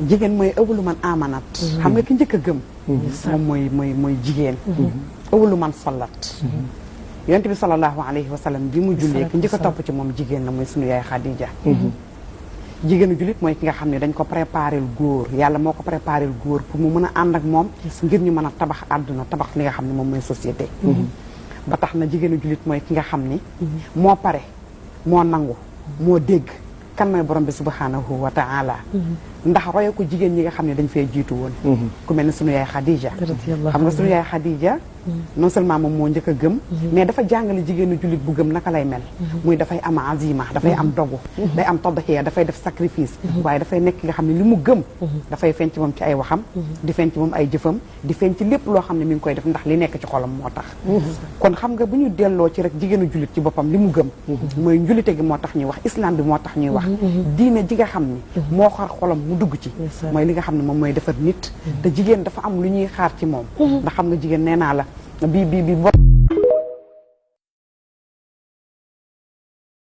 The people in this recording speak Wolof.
jigéen mooy ëwalu man amanat xam nga ki njëkk a gëm moom mooy jigéen ëwalu man sallat yonent bi sallallahu alayhi wa sallam bi mu jullee ki njëkk a topp ci moom jigéen la mooy sunu yaay Xadija jigéenu jullit mooy ki nga xam ne dañ ko préparé góor yàlla moo ko préparé góor pour mu mën a ànd ak moom ngir ñu mën a tabax àdduna tabax li nga xam ne moom mooy société ba tax na jigéenu jullit mooy ki nga xam ni moo pare moo nangu moo dégg kan mooy borom bi subhanahu wa taala ndax roye ko jigéen ñi nga xam ne dañ fee jiitu woon ku mel ne sunu yaay Khadija xam nga sunu yaay Khadija non seulement moom moo njëkk a gëm mais dafa jàngale jigéenu jullit bu gëm naka lay mel muy dafay am azima dafay am dogu day am tadhiya dafay def sacrifice waaye dafay nekk nga xam ne li mu gëm dafay feeñ ci moom ci ay waxam di feeñ ci moom ay jëfam di feeñ ci lépp loo xam ne mi ngi koy def ndax li nekk ci xolam moo tax kon xam nga bu ñu delloo ci rek jigéenu jullit ci boppam li mu gëm mooy njulite gi moo tax ñuy wax islam bi moo tax ñuy wax diine ji nga xam ni moo xar xolam mu dugg ci mooy li nga xam ne moom mooy defar nit te jigéen dafa am lu ñuy xaar ci moom ndax xam nga jigéen nee naa la bi